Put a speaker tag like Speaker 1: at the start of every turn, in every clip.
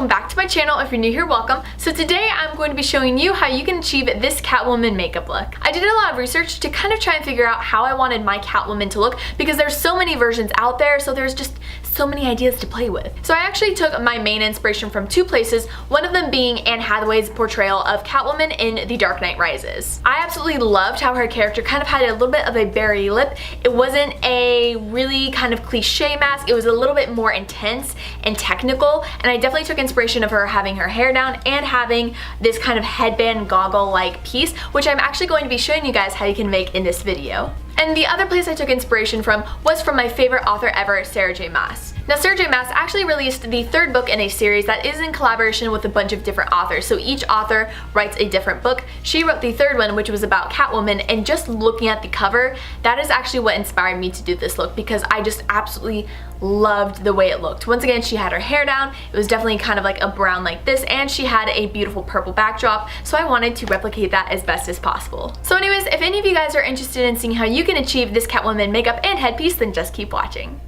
Speaker 1: welcome back to my channel. If you're new here, welcome. So today I'm going to be showing you how you can achieve this Catwoman makeup look. I did a lot of research to kind of try and figure out how I wanted my Catwoman to look because there's so many versions out there, so there's just so many ideas to play with. So I actually took my main inspiration from two places, one of them being Anne Hathaway's portrayal of Catwoman in The Dark Knight Rises. I absolutely loved how her character kind of had a little bit of a berry lip. It wasn't a really kind of cliche mask, it was a little bit more intense and technical, and I definitely took inspiration of her having her hair down and having this kind of headband goggle like piece, which I'm actually going to be showing you guys how you can make in this video. And the other place I took inspiration from was from my favorite author ever, Sarah J. Maas. Now Sarah J. Maas actually released the third book in a series that is in collaboration with a bunch of different authors, so each author writes a different book. She wrote the third one, which was about Catwoman, and just looking at the cover, that is actually what inspired me to do this look because I just absolutely loved the way it looked. Once again, she had her hair down, it was definitely kind of like a brown like this, and she had a beautiful purple backdrop, so I wanted to replicate that as best as possible. So anyways, if any of you guys are interested in seeing how you can achieve this Catwoman makeup and headpiece, then just keep watching.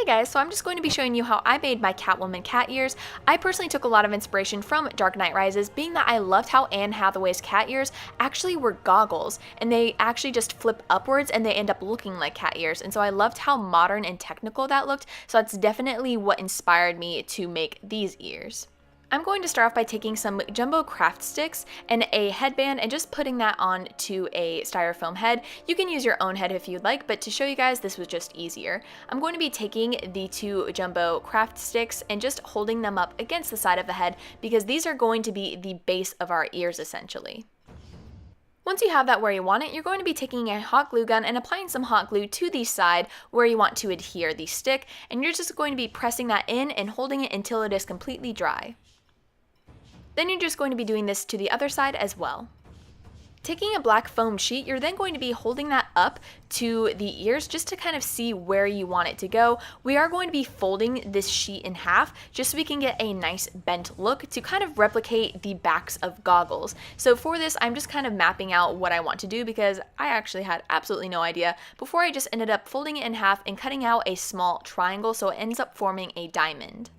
Speaker 1: Guys, so I'm just going to be showing you how I made my Catwoman cat ears. I personally took a lot of inspiration from Dark Knight Rises, being that I loved how Anne Hathaway's cat ears actually were goggles, and they actually just flip upwards and they end up looking like cat ears, and so I loved how modern and technical that looked, so that's definitely what inspired me to make these ears. I'm going to start off by taking some jumbo craft sticks and a headband and just putting that on to a styrofoam head. You can use your own head if you'd like, but to show you guys, this was just easier. I'm going to be taking the two jumbo craft sticks and just holding them up against the side of the head because these are going to be the base of our ears essentially. Once you have that where you want it, you're going to be taking a hot glue gun and applying some hot glue to the side where you want to adhere the stick, and you're just going to be pressing that in and holding it until it is completely dry. Then you're just going to be doing this to the other side as well. Taking a black foam sheet, you're then going to be holding that up to the ears just to kind of see where you want it to go. We are going to be folding this sheet in half just so we can get a nice bent look to kind of replicate the backs of goggles. So for this, I'm just kind of mapping out what I want to do because I actually had absolutely no idea before I just ended up folding it in half and cutting out a small triangle so it ends up forming a diamond.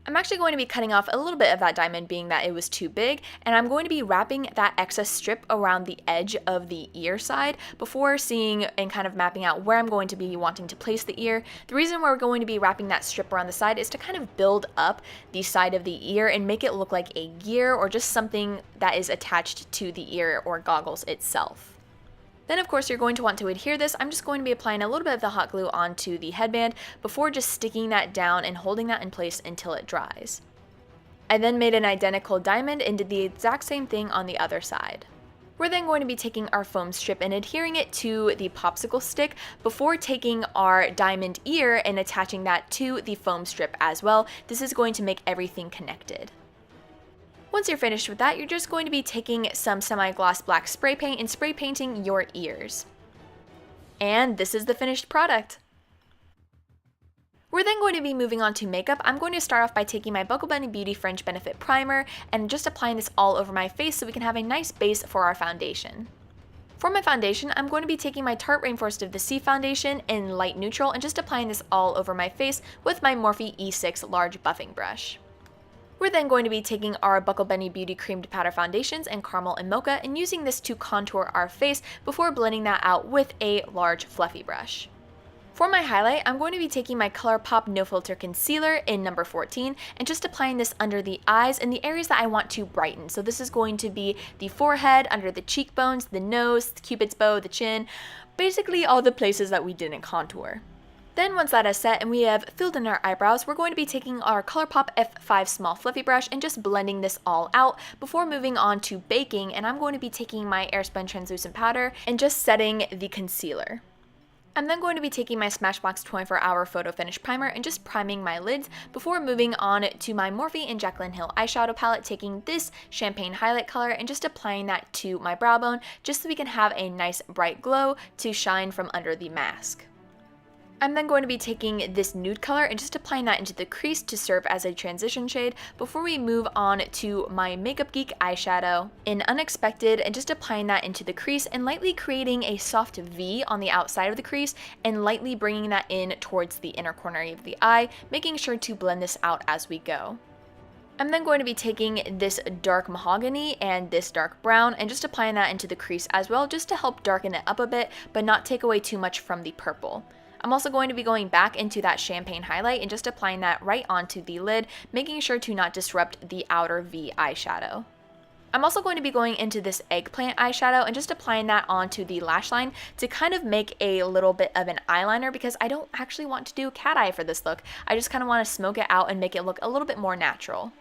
Speaker 1: I'm actually going to be cutting off a little bit of that diamond being that it was too big, and I'm going to be wrapping that excess strip around the edge of the ear side before seeing and kind of mapping out where I'm going to be wanting to place the ear. The reason we're going to be wrapping that strip around the side is to kind of build up the side of the ear and make it look like a gear or just something that is attached to the ear or goggles itself. Then of course you're going to want to adhere this. I'm just going to be applying a little bit of the hot glue onto the headband before just sticking that down and holding that in place until it dries. I then made an identical diamond and did the exact same thing on the other side. We're then going to be taking our foam strip and adhering it to the popsicle stick before taking our diamond ear and attaching that to the foam strip as well. This is going to make everything connected. Once you're finished with that, you're just going to be taking some semi-gloss black spray paint and spray painting your ears. And this is the finished product. We're then going to be moving on to makeup. I'm going to start off by taking my Buckle Bunny Beauty Fringe Benefit Primer and just applying this all over my face so we can have a nice base for our foundation. For my foundation, I'm going to be taking my Tarte Rainforest of the Sea foundation in light neutral and just applying this all over my face with my Morphe E6 large buffing brush. We're then going to be taking our Buckle Bunny Beauty Creamed Powder Foundations in Caramel and Mocha and using this to contour our face before blending that out with a large fluffy brush. For my highlight, I'm going to be taking my ColourPop No Filter Concealer in number 14 and just applying this under the eyes and the areas that I want to brighten. So this is going to be the forehead, under the cheekbones, the nose, the Cupid's bow, the chin, basically all the places that we didn't contour. Then once that is set and we have filled in our eyebrows, we're going to be taking our ColourPop F5 small fluffy brush and just blending this all out before moving on to baking, and I'm going to be taking my Airspun translucent powder and just setting the concealer. I'm then going to be taking my Smashbox 24-Hour Photo Finish Primer and just priming my lids before moving on to my Morphe and Jaclyn Hill eyeshadow palette, taking this champagne highlight color and just applying that to my brow bone just so we can have a nice bright glow to shine from under the mask. I'm then going to be taking this nude color and just applying that into the crease to serve as a transition shade before we move on to my Makeup Geek eyeshadow in Unexpected and just applying that into the crease and lightly creating a soft V on the outside of the crease and lightly bringing that in towards the inner corner of the eye, making sure to blend this out as we go. I'm then going to be taking this dark mahogany and this dark brown and just applying that into the crease as well, just to help darken it up a bit but not take away too much from the purple. I'm also going to be going back into that champagne highlight and just applying that right onto the lid, making sure to not disrupt the outer V eyeshadow. I'm also going to be going into this eggplant eyeshadow and just applying that onto the lash line to kind of make a little bit of an eyeliner, because I don't actually want to do cat eye for this look. I just kind of want to smoke it out and make it look a little bit more natural.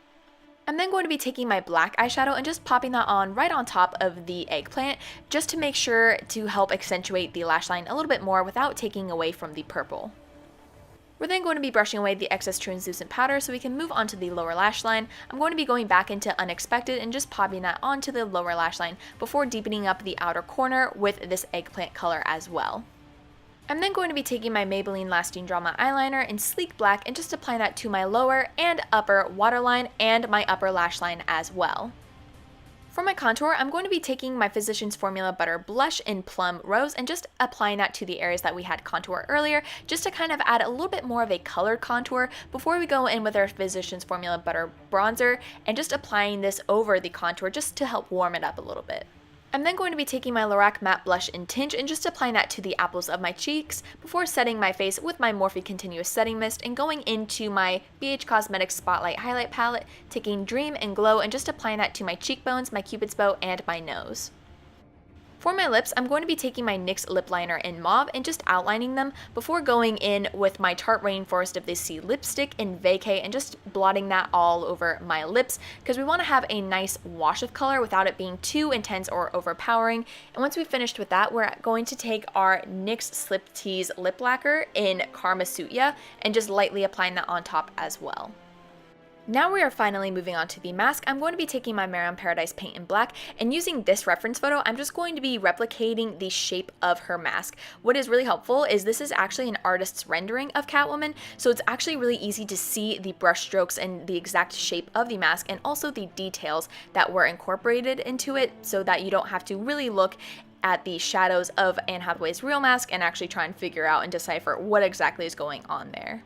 Speaker 1: I'm then going to be taking my black eyeshadow and just popping that on right on top of the eggplant, just to make sure to help accentuate the lash line a little bit more without taking away from the purple. We're then going to be brushing away the excess translucent powder so we can move on to the lower lash line. I'm going to be going back into Unexpected and just popping that onto the lower lash line before deepening up the outer corner with this eggplant color as well. I'm then going to be taking my Maybelline Lasting Drama eyeliner in Sleek Black and just applying that to my lower and upper waterline and my upper lash line as well. For my contour, I'm going to be taking my Physicians Formula Butter Blush in Plum Rose and just applying that to the areas that we had contour earlier, just to kind of add a little bit more of a colored contour before we go in with our Physicians Formula Butter Bronzer and just applying this over the contour just to help warm it up a little bit. I'm then going to be taking my Lorac Matte Blush in Tinge and just applying that to the apples of my cheeks before setting my face with my Morphe Continuous Setting Mist and going into my BH Cosmetics Spotlight Highlight Palette, taking Dream and Glow and just applying that to my cheekbones, my Cupid's bow, and my nose. For my lips, I'm going to be taking my NYX lip liner in Mauve and just outlining them before going in with my Tarte Rainforest of the Sea lipstick in Vacay and just blotting that all over my lips, because we want to have a nice wash of color without it being too intense or overpowering. And once we've finished with that, we're going to take our NYX Slip Tease lip lacquer in Karma Suya and just lightly applying that on top as well. Now we are finally moving on to the mask. I'm going to be taking my Marion Paradise paint in black and using this reference photo, I'm just going to be replicating the shape of her mask. What is really helpful is this is actually an artist's rendering of Catwoman, so it's actually really easy to see the brush strokes and the exact shape of the mask and also the details that were incorporated into it, so that you don't have to really look at the shadows of Anne Hathaway's real mask and actually try and figure out and decipher what exactly is going on there.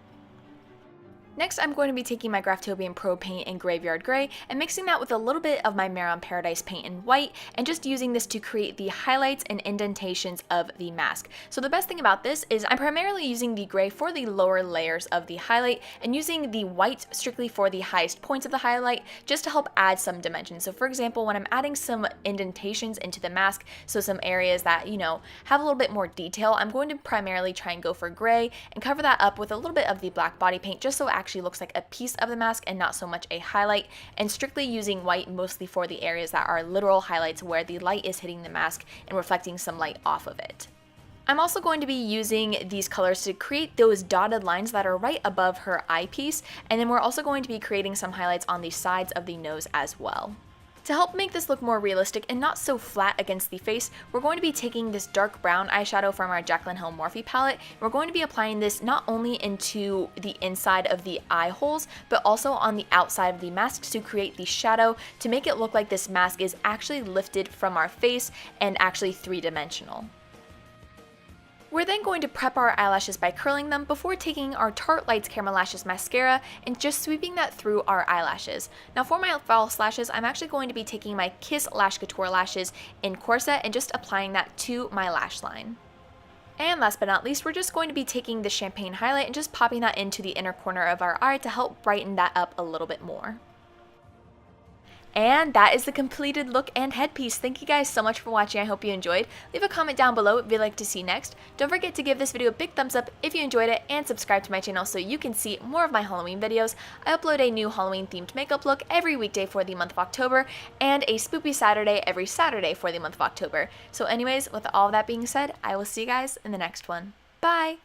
Speaker 1: Next, I'm going to be taking my Graftobian Pro paint in Graveyard Gray and mixing that with a little bit of my Marion Paradise paint in white and just using this to create the highlights and indentations of the mask. So the best thing about this is I'm primarily using the gray for the lower layers of the highlight and using the white strictly for the highest points of the highlight just to help add some dimension. So for example, when I'm adding some indentations into the mask, so some areas that, you know, have a little bit more detail, I'm going to primarily try and go for gray and cover that up with a little bit of the black body paint just so it actually looks like a piece of the mask and not so much a highlight, and strictly using white mostly for the areas that are literal highlights where the light is hitting the mask and reflecting some light off of it. I'm also going to be using these colors to create those dotted lines that are right above her eyepiece, and then we're also going to be creating some highlights on the sides of the nose as well. To help make this look more realistic and not so flat against the face, we're going to be taking this dark brown eyeshadow from our Jaclyn Hill Morphe palette. We're going to be applying this not only into the inside of the eye holes, but also on the outside of the mask to create the shadow to make it look like this mask is actually lifted from our face and actually three-dimensional. We're then going to prep our eyelashes by curling them before taking our Tarte Lights Camera Lashes mascara and just sweeping that through our eyelashes. Now for my false lashes, I'm actually going to be taking my Kiss Lash Couture lashes in Corset and just applying that to my lash line. And last but not least, we're just going to be taking the champagne highlight and just popping that into the inner corner of our eye to help brighten that up a little bit more. And that is the completed look and headpiece. Thank you guys so much for watching. I hope you enjoyed. Leave a comment down below if you'd like to see next. Don't forget to give this video a big thumbs up if you enjoyed it, and subscribe to my channel so you can see more of my Halloween videos. I upload a new Halloween themed makeup look every weekday for the month of October, and a spoopy Saturday every Saturday for the month of October. So anyways, with all of that being said, I will see you guys in the next one. Bye!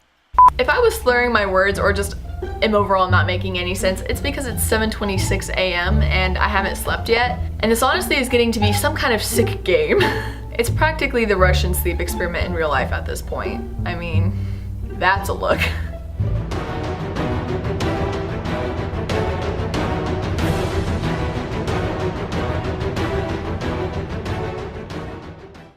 Speaker 1: If I was slurring my words or just am overall not making any sense, it's because it's 7:26 a.m. and I haven't slept yet. And this honestly is getting to be some kind of sick game. It's practically the Russian sleep experiment in real life at this point. I mean, That's a look.